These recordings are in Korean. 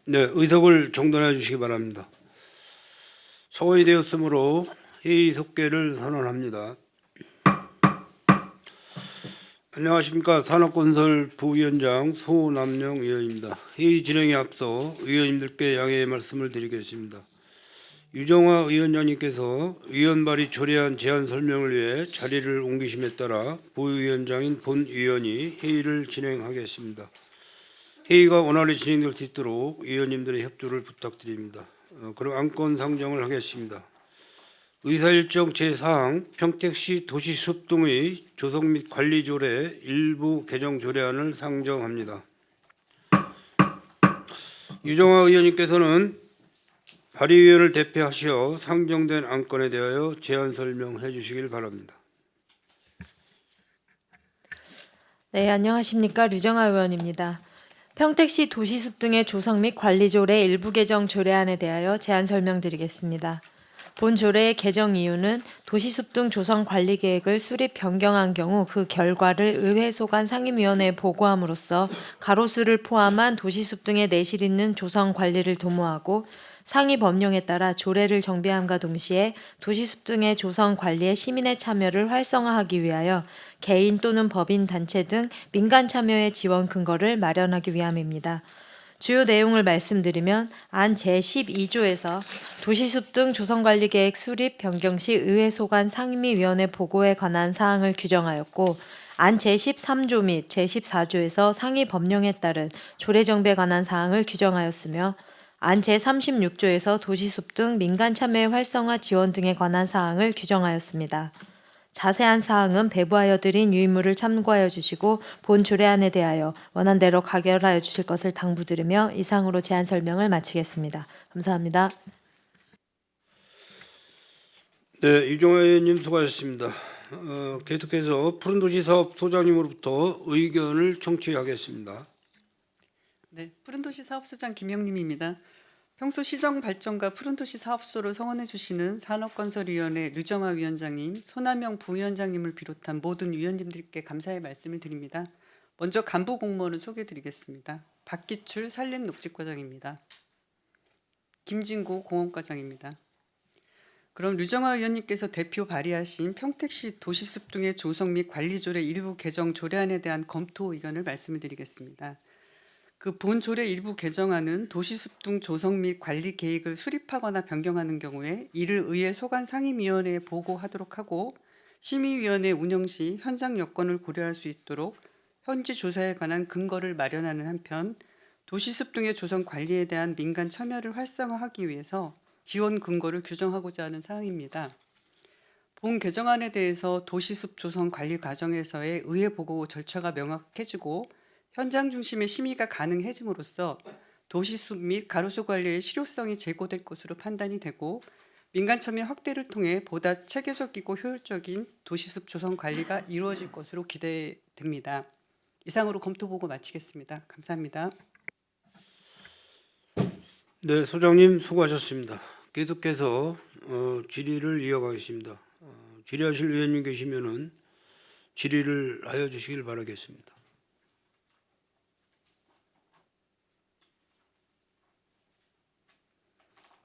네, 의석을 정돈해 주시기 바랍니다. 소원이 되었으므로 회의 속개를 선언합니다. 안녕하십니까. 산업건설 부위원장 소남영 의원입니다. 회의 진행에 앞서 의원님들께 양해의 말씀을 드리겠습니다. 유정화 위원장님께서 위원 발의 초래한 제안 설명을 위해 자리를 옮기심에 따라 부위원장인 본위원이 회의를 진행하겠습니다. 회의가 원활히 진행될 수 있도록 위원님들의 협조를 부탁드립니다. 그럼 안건 상정을 하겠습니다. 의사일정 제4항 평택시 도시숲 등의 조성 및 관리 조례 일부 개정 조례안을 상정합니다. 유정화 의원님께서는 발의위원을 대표하시어 상정된 안건에 대하여 제안 설명해 주시길 바랍니다. 네, 안녕하십니까. 류정아 의원입니다. 평택시 도시숲 등의 조성 및 관리 조례 일부 개정 조례안에 대하여 제안 설명드리겠습니다. 본 조례의 개정 이유는 도시숲 등 조성 관리 계획을 수립 변경한 경우 그 결과를 의회 소관 상임위원회에 보고함으로써 가로수를 포함한 도시숲 등의 내실 있는 조성 관리를 도모하고 상위 법령에 따라 조례를 정비함과 동시에 도시숲 등의 조성 관리에 시민의 참여를 활성화하기 위하여 개인 또는 법인 단체 등 민간 참여의 지원 근거를 마련하기 위함입니다. 주요 내용을 말씀드리면 안 제12조에서 도시숲 등 조성관리계획 수립 변경 시 의회 소관 상임위원회 보고에 관한 사항을 규정하였고 안 제13조 및 제14조에서 상위 법령에 따른 조례 정비에 관한 사항을 규정하였으며 안 제36조에서 도시숲 등 민간 참여의 활성화 지원 등에 관한 사항을 규정하였습니다. 자세한 사항은 배부하여 드린 유인물을 참고하여 주시고 본 조례안에 대하여 원안대로 가결하여 주실 것을 당부드리며 이상으로 제안 설명을 마치겠습니다. 감사합니다. 네, 유정화 의원님 수고하셨습니다. 계속해서 푸른도시사업 소장님으로부터 의견을 청취하겠습니다. 네, 푸른도시 사업소장 김영림입니다. 평소 시정 발전과 푸른도시 사업소를 성원해 주시는 산업건설위원회 류정화 위원장님, 소남영 부위원장님을 비롯한 모든 위원님들께 감사의 말씀을 드립니다. 먼저 간부 공무원을 소개해 드리겠습니다. 박기출 산림녹지과장입니다. 김진구 공원과장입니다. 그럼 류정화 의원님께서 대표 발의하신 평택시 도시숲 등의 조성 및 관리조례 일부 개정 조례안에 대한 검토 의견을 말씀을 드리겠습니다. 그 본 조례 일부 개정안은 도시숲 등 조성 및 관리 계획을 수립하거나 변경하는 경우에 이를 의회 소관 상임위원회에 보고하도록 하고 심의위원회 운영 시 현장 여건을 고려할 수 있도록 현지 조사에 관한 근거를 마련하는 한편 도시숲 등의 조성 관리에 대한 민간 참여를 활성화하기 위해서 지원 근거를 규정하고자 하는 사항입니다. 본 개정안에 대해서 도시숲 조성 관리 과정에서의 의회 보고 절차가 명확해지고 현장 중심의 심의가 가능해짐으로써 도시숲 및 가로수 관리의 실효성이 제고될 것으로 판단이 되고 민간 참여 확대를 통해 보다 체계적이고 효율적인 도시숲 조성 관리가 이루어질 것으로 기대됩니다. 이상으로 검토 보고 마치겠습니다. 감사합니다. 네, 소장님 수고하셨습니다. 계속해서 질의를 이어가겠습니다. 질의하실 의원님 계시면은 질의를 하여 주시길 바라겠습니다.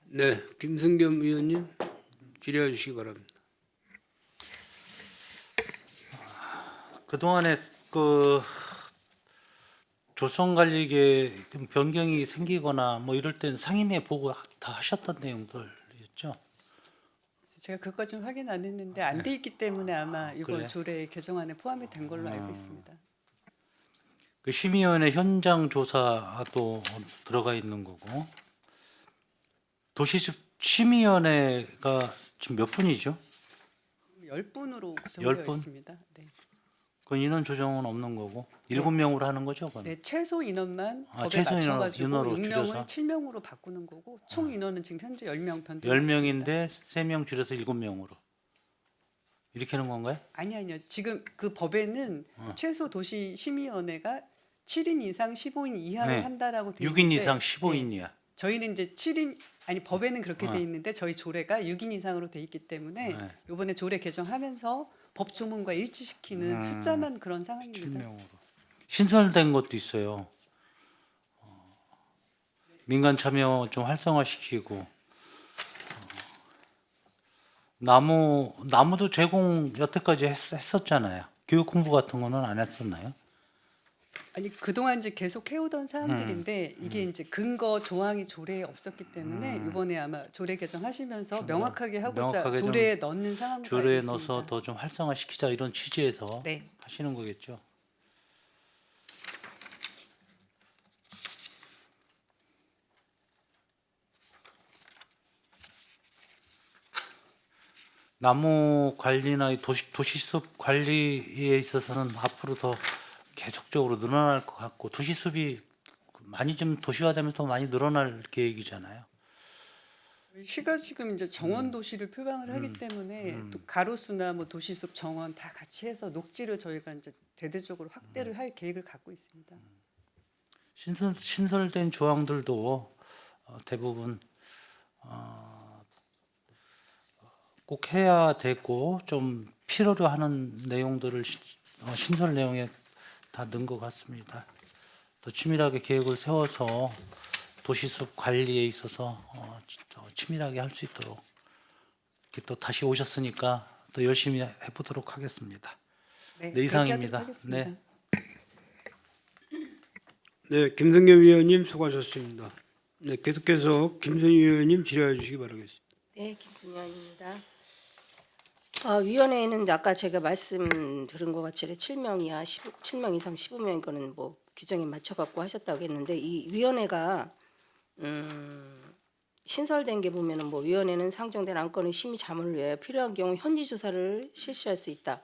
네, 김승겸 의원님 질의해 주시기 바랍니다. 그동안에 그 조성관리계 변경이 생기거나 뭐 이럴 땐 상임위에 보고 다 하셨던 내용들이었죠. 제가 그것 좀 확인 안 했는데 안 돼 있기 때문에 아마 이번 그래요? 조례 개정안에 포함이 된 걸로 알고 있습니다. 그 심의위원회 현장 조사도 들어가 있는 거고 도시숲 심의위원회가 지금 몇 분이죠? 10분으로 구성되어 10분? 있습니다. 네. 그 인원 조정은 없는 거고 7명으로 하는 거죠? 그건? 네, 최소 인원만 법에 최소 맞춰가지고 인원으로 6명을 줄여서? 7명으로 바꾸는 거고 총 인원은 지금 현재 10명 변동. 10명인데 3명 줄여서 7명으로 이렇게 하는 건가요? 아니요. 지금 그 법에는 최소 도시 심의위원회가 7인 이상 15인 이하로 네. 한다라고 되어 6인 있는데 이상 15인 이하. 저희는 이제 7인 아니 법에는 그렇게 돼 있는데 저희 조례가 6인 이상으로 돼 있기 때문에 네. 이번에 조례 개정하면서 법 조문과 일치시키는 숫자만 그런 상황입니다. 7명으로 신설된 것도 있어요. 민간 참여 좀 활성화시키고 나무도 제공 여태까지 했었잖아요. 교육 홍보 같은 거는 안 했었나요? 아니 그동안 이제 계속 해오던 사항들인데 이게 이제 근거 조항이 조례에 없었기 때문에 이번에 아마 조례 개정하시면서 명확하게 하고자 명확하게 좀 조례에 넣는 상황으로 조례에 알고 넣어서 있습니다. 더 좀 활성화시키자 이런 취지에서 네. 하시는 거겠죠. 나무 관리나 이 도시숲 관리에 있어서는 앞으로 더 계속적으로 늘어날 것 같고 도시숲이 많이 좀 도시화되면서 더 많이 늘어날 계획이잖아요. 시가 지금 이제 정원 도시를 표방을 하기 때문에 또 가로수나 뭐 도시숲 정원 다 같이 해서 녹지를 저희가 이제 대대적으로 확대를 할 계획을 갖고 있습니다. 신설된 조항들도 대부분 꼭 해야 되고 좀 필요로 하는 내용들을 신설 내용에 다 넣은 것 같습니다. 또 치밀하게 계획을 세워서 도시숲 관리에 있어서 더 치밀하게 할 수 있도록 이렇게 또 다시 오셨으니까 더 열심히 해보도록 하겠습니다. 네, 네, 이상입니다. 그렇게 하도록 하겠습니다. 네. 네, 김성겸 위원님 수고하셨습니다. 네, 계속해서 김선희 위원님 질의해 주시기 바라겠습니다. 네, 김순현입니다. 위원회에는 아까 제가 말씀 들은 것 같이 7명 이하 7명 이상 15명 이거는 뭐 규정에 맞춰 갖고 하셨다고 했는데 이 위원회가 신설된 게 보면은 뭐 위원회는 상정된 안건의 심의 자문을 위하여 필요한 경우 현지 조사를 실시할 수 있다.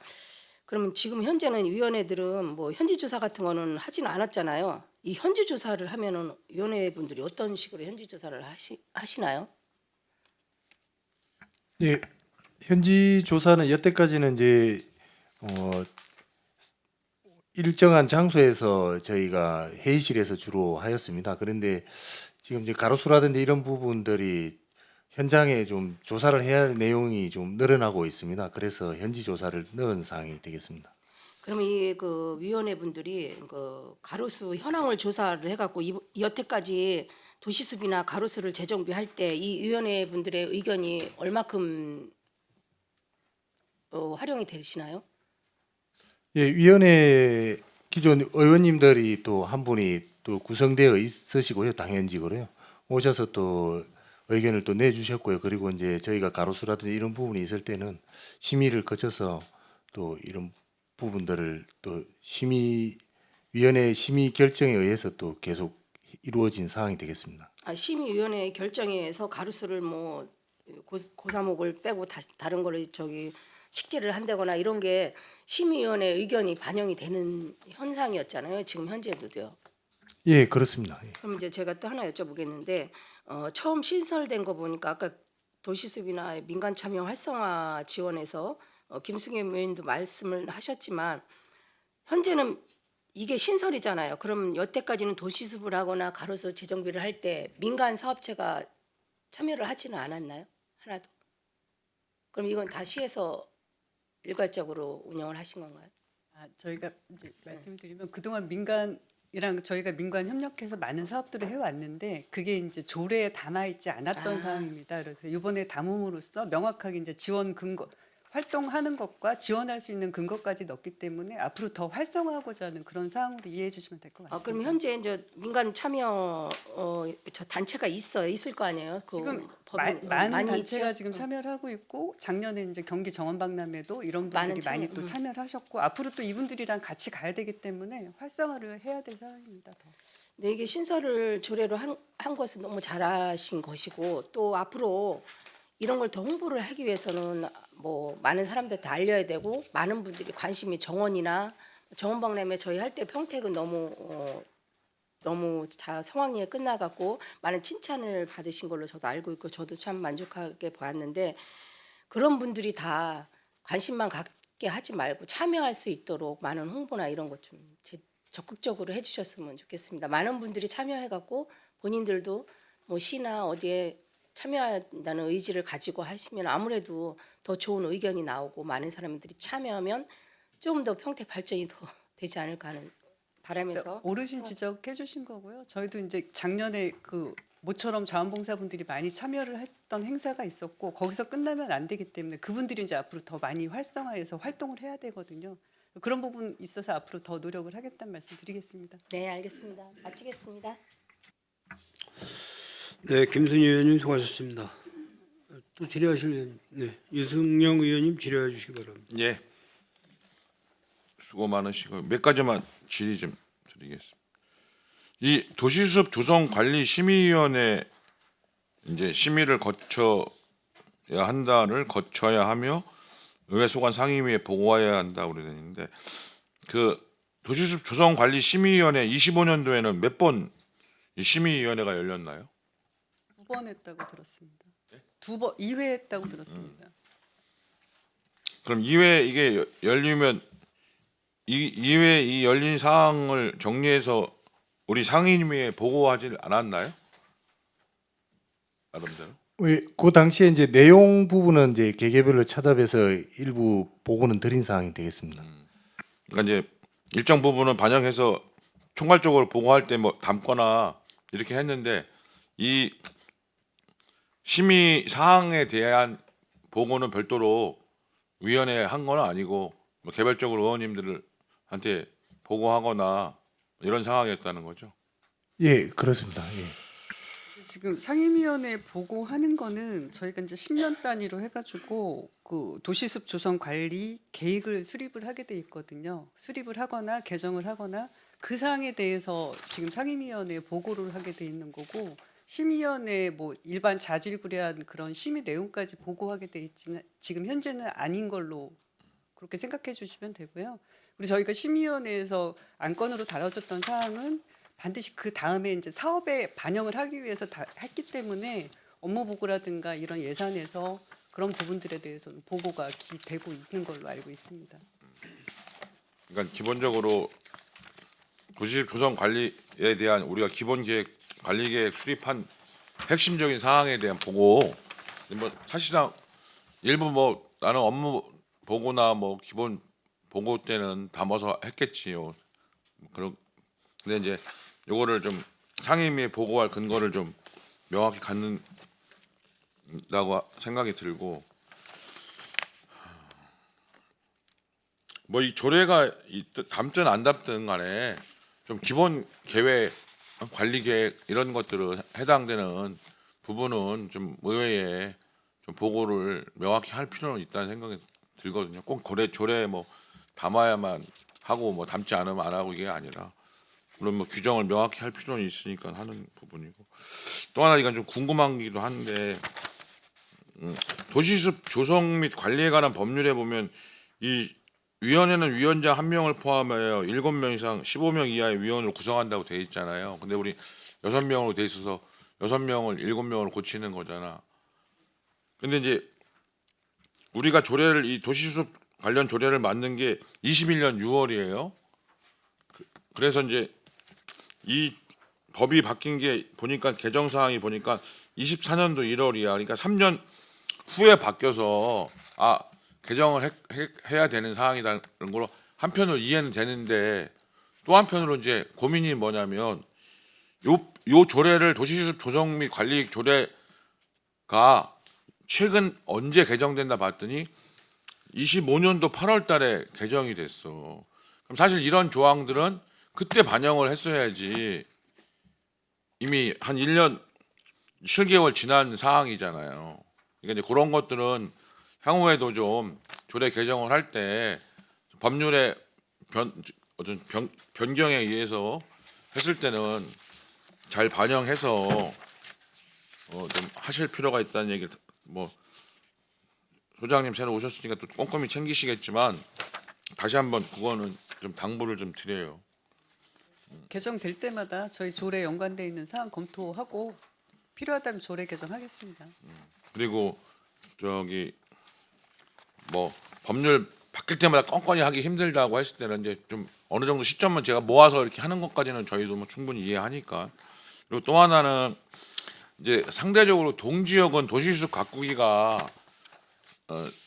그러면 지금 현재는 위원회들은 뭐 현지 조사 같은 거는 하지는 않았잖아요. 이 현지 조사를 하면은 위원회 분들이 어떤 식으로 현지 조사를 하시나요? 예, 현지 조사는 여태까지는 이제 일정한 장소에서 저희가 회의실에서 주로 하였습니다. 그런데 지금 이제 가로수라든지 이런 부분들이 현장에 좀 조사를 해야 할 내용이 좀 늘어나고 있습니다. 그래서 현지 조사를 넣은 사항이 되겠습니다. 그러면 이 그 위원회 분들이 그 가로수 현황을 조사를 해갖고 여태까지 도시숲이나 가로수를 재정비할 때 이 위원회 분들의 의견이 얼마큼 활용이 되시나요? 예, 위원회 기존 의원님들이 또 한 분이 또 구성되어 있으시고요, 당연직으로요. 오셔서 또 의견을 또 내주셨고요. 그리고 이제 저희가 가로수라든지 이런 부분이 있을 때는 심의를 거쳐서 또 이런 부분들을 또 위원회 심의 결정에 의해서 또 계속 이루어진 사항이 되겠습니다. 심의위원회 결정에 의해서 가로수를 뭐 고사목을 빼고 다른 거를 식재를 한다거나 이런 게 심의위원회 의견이 반영이 되는 현상이었잖아요. 지금 현재도요. 예, 그렇습니다. 예. 그럼 이제 제가 또 하나 여쭤보겠는데 처음 신설된 거 보니까 아까 도시숲이나 민간 참여 활성화 지원에서 김승현 의원도 말씀을 하셨지만 현재는 이게 신설이잖아요. 그럼 여태까지는 도시숲을 하거나 가로수 재정비를 할 때 민간 사업체가 참여를 하지는 않았나요? 하나도. 그럼 이건 다 시에서 일괄적으로 운영을 하신 건가요? 저희가 이제 말씀드리면 그동안 민간이랑 저희가 민간 협력해서 많은 사업들을 해왔는데 그게 이제 조례에 담아 있지 않았던 사항입니다. 그래서 이번에 담음으로써 명확하게 이제 지원 근거 활동하는 것과 지원할 수 있는 근거까지 넣기 때문에 앞으로 더 활성화하고자 하는 그런 사항으로 이해해 주시면 될 것 같습니다. 그럼 현재 이제 민간 참여 저 단체가 있을 거 아니에요? 그 지금 법인, 많은 많이 단체가 있죠? 지금 참여를 하고 있고 작년에 이제 경기 정원박람회도 이런 많은 분들이 많이 참여, 또 참여를 하셨고 앞으로 또 이분들이랑 같이 가야 되기 때문에 활성화를 해야 될 상황입니다. 더. 네, 이게 신설을 조례로 한 것은 너무 잘하신 것이고 또 앞으로 이런 걸 더 홍보를 하기 위해서는 뭐 많은 사람들한테 알려야 되고 많은 분들이 관심이 정원이나 정원박람회 저희 할 때 평택은 너무 성황리에 끝나갖고 많은 칭찬을 받으신 걸로 저도 알고 있고 저도 참 만족하게 보았는데 그런 분들이 다 관심만 갖게 하지 말고 참여할 수 있도록 많은 홍보나 이런 것 좀 적극적으로 해주셨으면 좋겠습니다. 많은 분들이 참여해갖고 본인들도 뭐 시나 어디에 참여한다는 의지를 가지고 하시면 아무래도 더 좋은 의견이 나오고 많은 사람들이 참여하면 좀 더 평택 발전이 더 되지 않을까 하는 바라면서 어르신 지적해 주신 거고요. 저희도 이제 작년에 그 모처럼 자원봉사분들이 많이 참여를 했던 행사가 있었고 거기서 끝나면 안 되기 때문에 그분들이 이제 앞으로 더 많이 활성화해서 활동을 해야 되거든요. 그런 부분 있어서 앞으로 더 노력을 하겠다는 말씀 드리겠습니다. 네, 알겠습니다. 마치겠습니다. 네, 김순희 의원님 수고하셨습니다. 또 질의하실 의원님, 네, 유승영 의원님 질의해 주시기 바랍니다. 예. 수고 많으시고 몇 가지만 질의 좀 드리겠습니다. 이 도시수습 조성관리심의위원회 이제 심의를 거쳐야 한다를 거쳐야 하며 의회 소관 상임위에 보고해야 한다고 그러는데 그 도시수습 조성관리심의위원회 25년도에는 몇 번 심의위원회가 열렸나요? 2번 했다고 들었습니다. 2회 했다고 들었습니다. 그럼 2회 이게 열리면 이회 이 열린 사항을 정리해서 우리 상임위에 보고하지 않았나요? 나름대로. 그 당시에 이제 내용 부분은 이제 개개별로 찾아뵈서 일부 보고는 드린 사항이 되겠습니다. 그러니까 이제 일정 부분은 반영해서 총괄적으로 보고할 때 뭐 담거나 이렇게 했는데 이 심의 사항에 대한 보고는 별도로 위원회에 한 건 아니고 뭐 개별적으로 의원님들한테 보고하거나 이런 상황이었다는 거죠. 예, 그렇습니다. 예. 지금 상임위원회 보고하는 거는 저희가 이제 10년 단위로 해가지고 그 도시숲 조성 관리 계획을 수립을 하게 돼 있거든요. 수립을 하거나 개정을 하거나 그 사항에 대해서 지금 상임위원회에 보고를 하게 돼 있는 거고 심의위원회 뭐 일반 자질구레한 그런 심의 내용까지 보고하게 돼 있지는 지금 현재는 아닌 걸로 그렇게 생각해 주시면 되고요. 그리고 저희가 심의위원회에서 안건으로 다뤄졌던 사항은 반드시 그 다음에 이제 사업에 반영을 하기 위해서 다 했기 때문에 업무 보고라든가 이런 예산에서 그런 부분들에 대해서는 보고가 되고 있는 걸로 알고 있습니다. 그러니까 기본적으로 도시집 조성 관리에 대한 우리가 기본 계획 관리 계획 수립한 핵심적인 사항에 대한 보고 뭐 사실상 일부 뭐 나는 업무 보고나 뭐 기본 보고 때는 담아서 했겠지요. 그런 근데 이제 요거를 좀 상임위에 보고할 근거를 좀 명확히 갖는다고 생각이 들고 뭐 이 조례가 담든 안 담든 간에 좀 기본 계획 관리 계획 이런 것들을 해당되는 부분은 좀 의회에 좀 보고를 명확히 할 필요는 있다는 생각이 들거든요. 꼭 조례 뭐 담아야만 하고 뭐 담지 않으면 안 하고 이게 아니라 물론 뭐 규정을 명확히 할 필요는 있으니까 하는 부분이고 또 하나 이건 좀 궁금한 게기도 한데 도시숲 조성 및 관리에 관한 법률에 보면 이 위원회는 위원장 1명을 포함하여 7명 이상 15명 이하의 위원으로 구성한다고 돼 있잖아요. 근데 우리 6명으로 돼 있어서 6명을 7명으로 고치는 거잖아. 근데 이제 우리가 조례를 이 도시숲 관련 조례를 만든 게 21년 6월이에요. 그래서 이제 이 법이 바뀐 게 보니까 개정 사항이 보니까 24년도 1월이야. 그러니까 3년 후에 바뀌어서 개정을 해야 되는 사항이라는 걸로 한편으로 이해는 되는데 또 한편으로 이제 고민이 뭐냐면 요 조례를 도시수습 조성 및 관리 조례가 최근 언제 개정된다 봤더니 25년도 8월 달에 개정이 됐어. 그럼 사실 이런 조항들은 그때 반영을 했어야지 이미 한 1년 7개월 지난 사항이잖아요. 그러니까 이제 그런 것들은 향후에도 좀 조례 개정을 할 때 법률의 변경에 의해서 했을 때는 잘 반영해서 좀 하실 필요가 있다는 얘기를 뭐 소장님 새로 오셨으니까 또 꼼꼼히 챙기시겠지만 다시 한번 그거는 좀 당부를 좀 드려요. 개정될 때마다 저희 조례에 연관돼 있는 사항 검토하고 필요하다면 조례 개정하겠습니다. 그리고 저기 뭐 법률 바뀔 때마다 건건히 하기 힘들다고 했을 때는 이제 좀 어느 정도 시점은 제가 모아서 이렇게 하는 것까지는 저희도 뭐 충분히 이해하니까. 그리고 또 하나는 이제 상대적으로 동지역은 도시수습 가꾸기가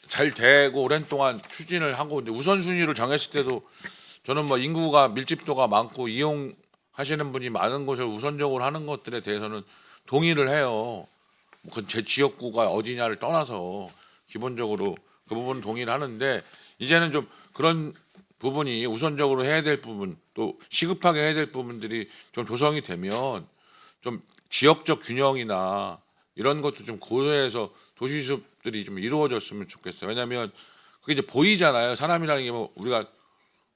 잘 되고 오랜 동안 추진을 하고 이제 우선순위를 정했을 때도 저는 뭐 인구가 밀집도가 많고 이용하시는 분이 많은 곳을 우선적으로 하는 것들에 대해서는 동의를 해요. 그 제 지역구가 어디냐를 떠나서 기본적으로 그 부분 동의를 하는데 이제는 좀 그런 부분이 우선적으로 해야 될 부분 또 시급하게 해야 될 부분들이 좀 조성이 되면 좀 지역적 균형이나 이런 것도 좀 고려해서 도시수습들이 좀 이루어졌으면 좋겠어요. 왜냐하면 그게 이제 보이잖아요. 사람이라는 게 뭐 우리가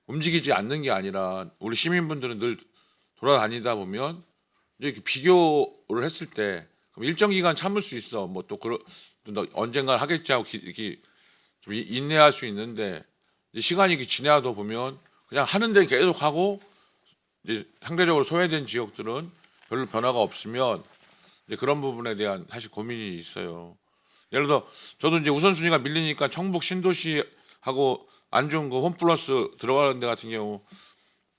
움직이지 않는 게 아니라 우리 시민분들은 늘 돌아다니다 보면 이제 이렇게 비교를 했을 때 그럼 일정 기간 참을 수 있어. 뭐 또 언젠간 하겠지 하고 이렇게 좀 인내할 수 있는데 이제 시간이 이렇게 지나도 보면 그냥 하는데 계속 하고 이제 상대적으로 소외된 지역들은 별로 변화가 없으면 이제 그런 부분에 대한 사실 고민이 있어요. 예를 들어 저도 이제 우선순위가 밀리니까 청북 신도시하고 안중 그 홈플러스 들어가는 데 같은 경우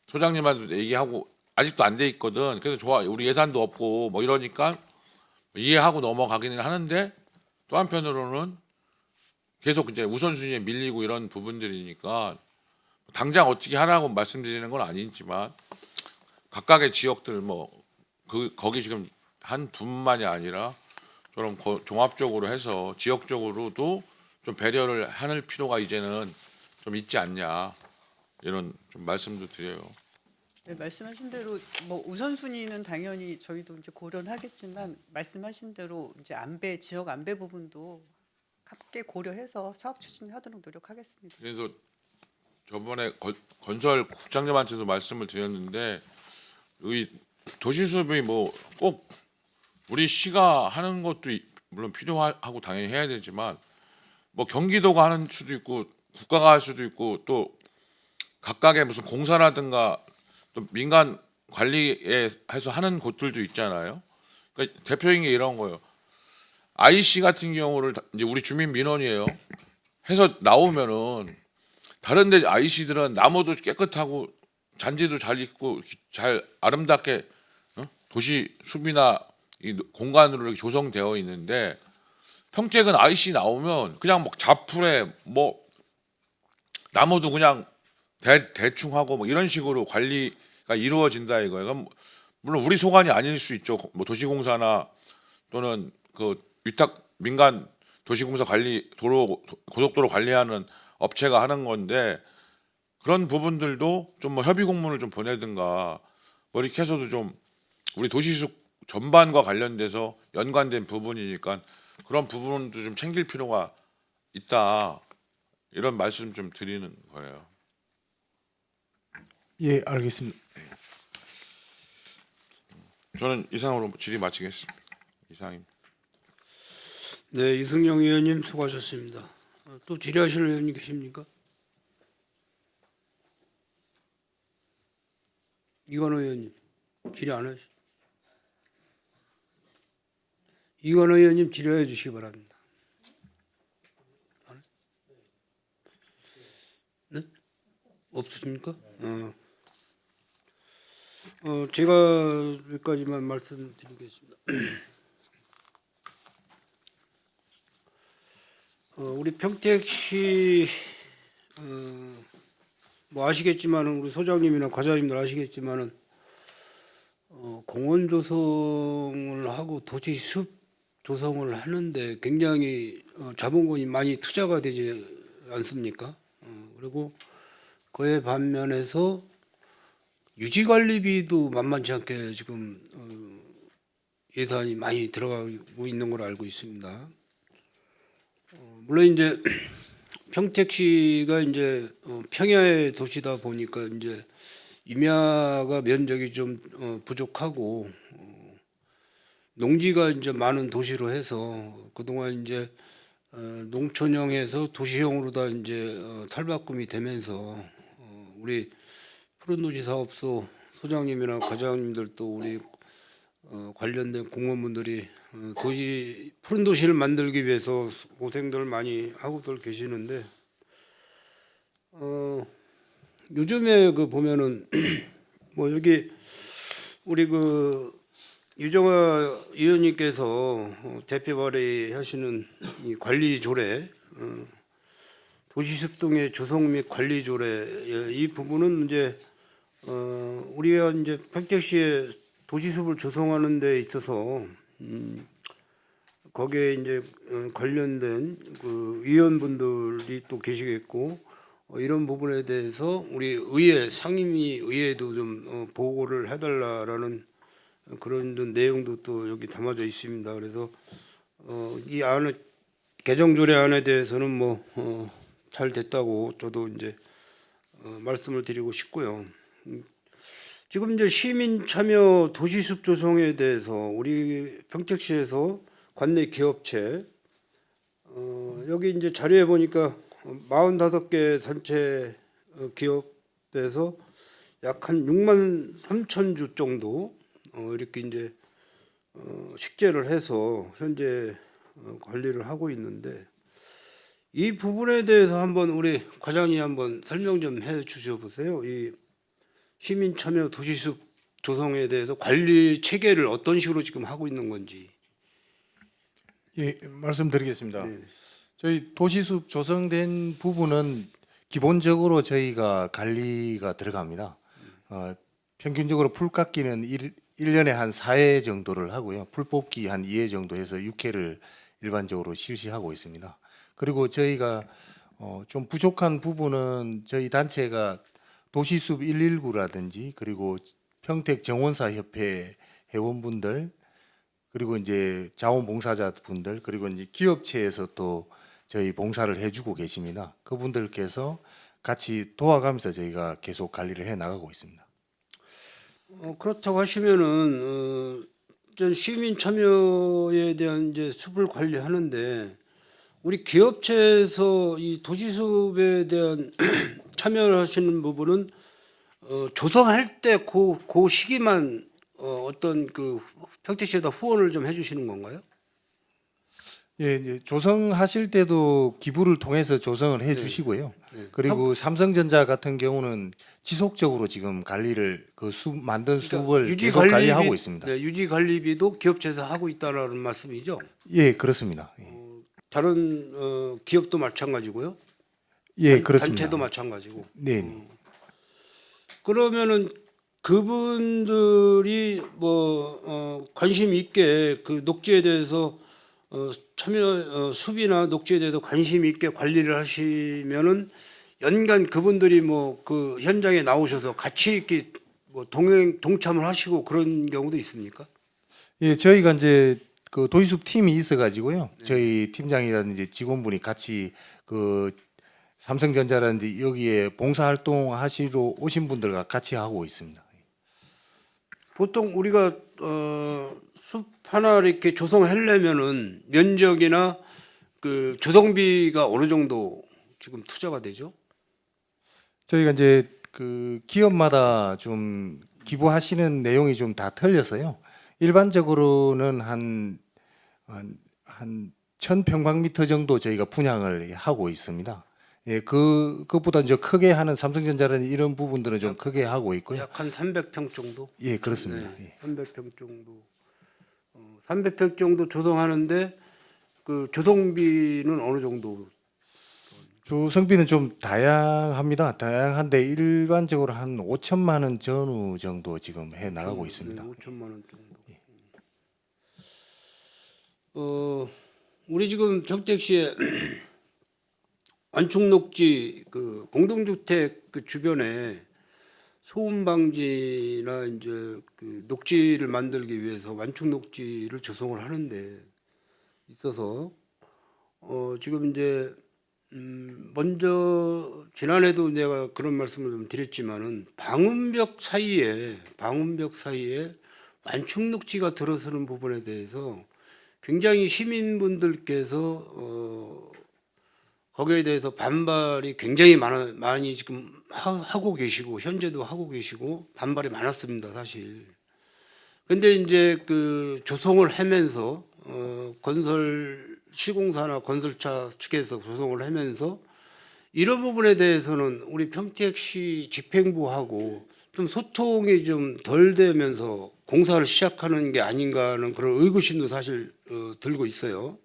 소장님한테도 얘기하고 아직도 안 돼 있거든. 그래서 좋아 우리 예산도 없고 뭐 이러니까 이해하고 넘어가기는 하는데 또 한편으로는 계속 이제 우선순위에 밀리고 이런 부분들이니까 당장 어떻게 하라고 말씀드리는 건 아니지만 각각의 지역들 뭐 그 거기 지금 한 분만이 아니라 좀 종합적으로 해서 지역적으로도 좀 배려를 하는 필요가 이제는 좀 있지 않냐 이런 좀 말씀도 드려요. 네, 말씀하신 대로 뭐 우선순위는 당연히 저희도 이제 고려는 하겠지만 말씀하신 대로 이제 지역 안배 부분도 함께 고려해서 사업 추진하도록 노력하겠습니다. 그래서 저번에 건설 국장님한테도 말씀을 드렸는데 이 도시수습이 뭐 꼭 우리 시가 하는 것도 물론 필요하고 당연히 해야 되지만 뭐 경기도가 하는 수도 있고 국가가 할 수도 있고 또 각각의 무슨 공사라든가 또 민간 관리에 해서 하는 곳들도 있잖아요. 그러니까 대표적인 게 이런 거예요. IC 같은 경우를 이제 우리 주민 민원이에요. 해서 나오면은 다른데 IC들은 나무도 깨끗하고 잔디도 잘 있고 잘 아름답게 도시 숲이나 이 공간으로 이렇게 조성되어 있는데 평택은 IC 나오면 그냥 막 자풀에 뭐 나무도 그냥 대충 하고 뭐 이런 식으로 관리가 이루어진다 이거예요. 그럼 물론 우리 소관이 아닐 수 있죠. 뭐 도시공사나 또는 그 위탁 민간 도시공사 관리 고속도로 관리하는 업체가 하는 건데 그런 부분들도 좀 뭐 협의 공문을 좀 보내든가 뭐 이렇게 해서도 좀 우리 도시수습 전반과 관련돼서 연관된 부분이니까 그런 부분도 좀 챙길 필요가 있다 이런 말씀 좀 드리는 거예요. 예, 알겠습니다. 저는 이상으로 질의 마치겠습니다. 이상입니다. 네, 이승용 의원님 수고하셨습니다. 또 질의하실 의원님 계십니까? 이건호 의원님 질의 안 하시? 이건호 의원님 질의해 주시기 바랍니다. 네? 없으십니까? 제가 여기까지만 말씀드리겠습니다. 우리 평택시 뭐 아시겠지만은 우리 소장님이나 과장님들 아시겠지만은 공원 조성을 하고 도시 숲 조성을 하는데 굉장히 자본금이 많이 투자가 되지 않습니까? 그리고 그에 반면에서 유지관리비도 만만치 않게 지금 예산이 많이 들어가고 있는 걸 알고 있습니다. 물론 이제 평택시가 이제 평야의 도시다 보니까 이제 임야가 면적이 좀 부족하고 농지가 이제 많은 도시로 해서 그동안 이제 농촌형에서 도시형으로 다 이제 탈바꿈이 되면서 우리 푸른도시 사업소 소장님이나 과장님들도 우리 관련된 공무원분들이 푸른 도시를 만들기 위해서 고생들 많이 하고들 계시는데 요즘에 그 보면은 뭐 여기 우리 그 유정아 의원님께서 대표 발의하시는 이 관리 조례 도시습동의 조성 및 관리 조례 이 부분은 이제 우리가 이제 평택시에 도시숲을 조성하는 데 있어서 거기에 이제 관련된 그 위원분들이 또 계시겠고 이런 부분에 대해서 우리 의회 상임위 의회도 좀 보고를 해달라라는 그런 좀 내용도 또 여기 담아져 있습니다. 그래서 이 안에 개정 조례안에 대해서는 뭐 잘 됐다고 저도 이제 말씀을 드리고 싶고요. 지금 이제 시민 참여 도시숲 조성에 대해서 우리 평택시에서 관내 기업체 여기 이제 자료에 보니까 45개 단체 기업에서 약 한 6만 3천 주 정도 이렇게 이제 식재를 해서 현재 관리를 하고 있는데 이 부분에 대해서 한번 우리 과장이 한번 설명 좀 해 주셔 보세요. 이 시민 참여 도시숲 조성에 대해서 관리 체계를 어떤 식으로 지금 하고 있는 건지. 예, 말씀드리겠습니다. 네. 저희 도시숲 조성된 부분은 기본적으로 저희가 관리가 들어갑니다. 평균적으로 풀 깎기는 1년에 한 4회 정도를 하고요. 풀 뽑기 한 2회 정도 해서 6회를 일반적으로 실시하고 있습니다. 그리고 저희가 좀 부족한 부분은 저희 단체가 도시숲 119라든지 그리고 평택 정원사 협회 회원분들 그리고 이제 자원봉사자분들 그리고 이제 기업체에서 또 저희 봉사를 해주고 계십니다. 그분들께서 같이 도와가면서 저희가 계속 관리를 해 나가고 있습니다. 그렇다고 하시면은 전 시민 참여에 대한 이제 숲을 관리하는데 우리 기업체에서 이 도시숲에 대한 참여를 하시는 부분은 조성할 때 그 시기만 어떤 그 평택시에다 후원을 좀 해주시는 건가요? 예, 이제 조성하실 때도 기부를 통해서 조성을 해 주시고요. 네. 그리고 삼성전자 같은 경우는 지속적으로 지금 관리를 그 숲 만든 숲을 계속 관리하고 있습니다. 네, 유지 관리비도 기업체에서 하고 있다라는 말씀이죠. 예, 그렇습니다. 예, 다른 기업도 마찬가지고요. 예, 그렇습니다. 단체도 마찬가지고. 네. 그러면은 그분들이 뭐 관심 있게 그 녹지에 대해서 참여 숲이나 녹지에 대해서 관심 있게 관리를 하시면은 연간 그분들이 뭐 그 현장에 나오셔서 같이 이렇게 뭐 동참을 하시고 그런 경우도 있습니까? 예, 저희가 이제 그 도시숲 팀이 있어가지고요. 저희 팀장이라든지 직원분이 같이 그 삼성전자라든지 여기에 봉사활동 하시러 오신 분들과 같이 하고 있습니다. 보통 우리가 숲 하나 이렇게 조성하려면은 면적이나 그 조성비가 어느 정도 지금 투자가 되죠? 저희가 이제 그 기업마다 좀 기부하시는 내용이 좀 다 틀려서요. 일반적으로는 한 1000평방미터 정도 저희가 분양을 하고 있습니다. 예, 그것보다 이제 크게 하는 삼성전자라는 이런 부분들은 좀 크게 하고 있고요. 약 한 300평 정도? 예, 그렇습니다. 네, 예. 300평 정도. 300평 정도 조성하는데 그 조성비는 어느 정도? 조성비는 좀 다양합니다. 다양한데 일반적으로 한 5천만 원 전후 정도 지금 해 나가고 있습니다. 5천만 원 정도. 우리 지금 평택시에 완충녹지 그 공동주택 그 주변에 소음 방지나 이제 그 녹지를 만들기 위해서 완충녹지를 조성을 하는데 있어서 지금 이제 먼저 지난해도 내가 그런 말씀을 좀 드렸지만은 방음벽 사이에 완충녹지가 들어서는 부분에 대해서 굉장히 시민분들께서 거기에 대해서 반발이 굉장히 많이 지금 하고 계시고 현재도 하고 계시고 반발이 많았습니다, 사실. 근데 이제 그 조성을 하면서 건설 시공사나 건설차 측에서 조성을 하면서 이런 부분에 대해서는 우리 평택시 집행부하고 좀 소통이 좀 덜 되면서 공사를 시작하는 게 아닌가 하는 그런 의구심도 사실 들고 있어요.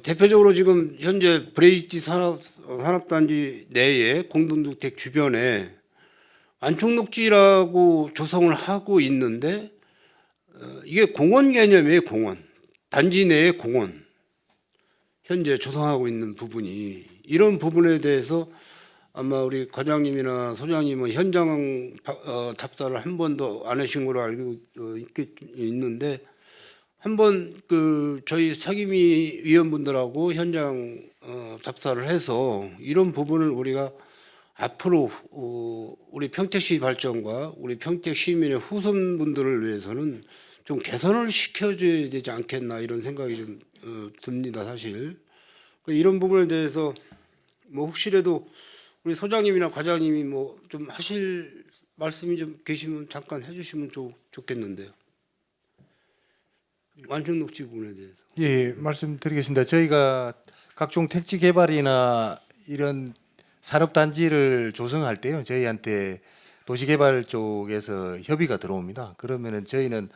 대표적으로 지금 현재 브레이티 산업단지 내에 공동주택 주변에 완충녹지라고 조성을 하고 있는데 이게 공원 개념이에요. 공원. 단지 내의 공원. 현재 조성하고 있는 부분이 이런 부분에 대해서 아마 우리 과장님이나 소장님은 현장 답사를 한 번도 안 하신 걸로 알고 있는데 한번 그 저희 상임위 위원분들하고 현장 답사를 해서 이런 부분을 우리가 앞으로 우리 평택시 발전과 우리 평택 시민의 후손분들을 위해서는 좀 개선을 시켜줘야 되지 않겠나 이런 생각이 좀 듭니다. 사실 이런 부분에 대해서 뭐 혹시라도 우리 소장님이나 과장님이 뭐 좀 하실 말씀이 좀 계시면 잠깐 해주시면 좋겠는데요. 완충 녹지 부분에 대해서. 예, 말씀드리겠습니다. 저희가 각종 택지 개발이나 이런 산업단지를 조성할 때요, 저희한테 도시개발 쪽에서 협의가 들어옵니다. 그러면은 저희는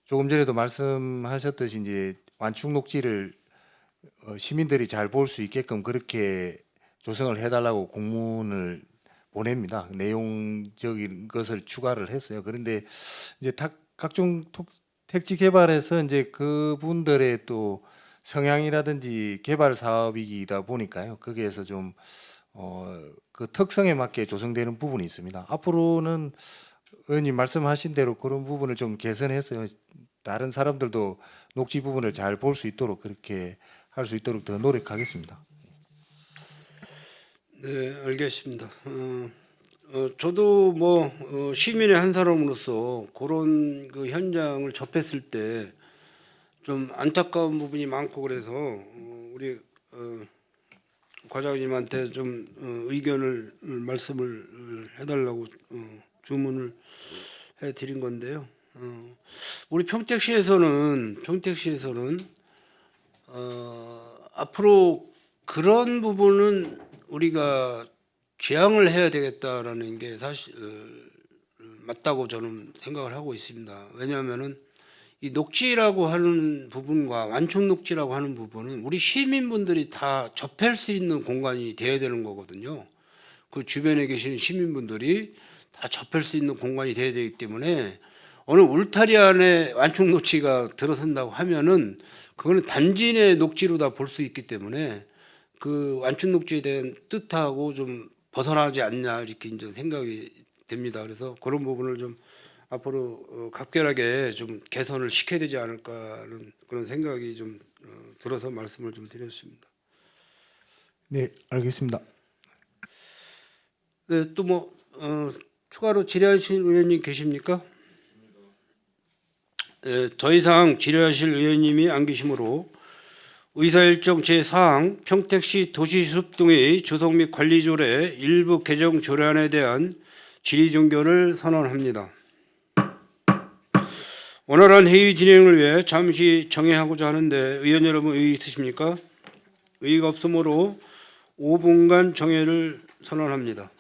조금 전에도 말씀하셨듯이 이제 완충 녹지를 시민들이 잘 볼 수 있게끔 그렇게 조성을 해달라고 공문을 보냅니다. 내용적인 것을 추가를 했어요. 그런데 이제 각종 택지 개발에서 이제 그분들의 또 성향이라든지 개발 사업이다 보니까요. 거기에서 좀 그 특성에 맞게 조성되는 부분이 있습니다. 앞으로는 의원님 말씀하신 대로 그런 부분을 좀 개선해서요. 다른 사람들도 녹지 부분을 잘 볼 수 있도록 그렇게 할 수 있도록 더 노력하겠습니다. 네, 알겠습니다. 저도 뭐 시민의 한 사람으로서 그런 그 현장을 접했을 때 좀 안타까운 부분이 많고 그래서 우리 과장님한테 좀 의견을 말씀을 해달라고 주문을 해드린 건데요. 우리 평택시에서는 앞으로 그런 부분은 우리가 지양을 해야 되겠다라는 게 사실 맞다고 저는 생각을 하고 있습니다. 왜냐하면은 이 녹지라고 하는 부분과 완충 녹지라고 하는 부분은 우리 시민분들이 다 접할 수 있는 공간이 돼야 되는 거거든요. 그 주변에 계시는 시민분들이 다 접할 수 있는 공간이 돼야 되기 때문에 어느 울타리 안에 완충 녹지가 들어선다고 하면은 그거는 단지 내 녹지로 다 볼 수 있기 때문에 그 완충 녹지에 대한 뜻하고 좀 벗어나지 않냐 이렇게 이제 생각이 됩니다. 그래서 그런 부분을 좀 앞으로 각별하게 좀 개선을 시켜야 되지 않을까라는 그런 생각이 좀 들어서 말씀을 좀 드렸습니다. 네, 알겠습니다. 네, 또 뭐 추가로 질의하실 의원님 계십니까? 네, 더 이상 질의하실 의원님이 안 계시므로 의사일정 제4항 평택시 도시숲 등의 조성 및 관리 조례 일부 개정 조례안에 대한 질의 종결을 선언합니다. 원활한 회의 진행을 위해 잠시 정회하고자 하는데 의원 여러분 의의 있으십니까? 의의가 없으므로 5분간 정회를 선언합니다.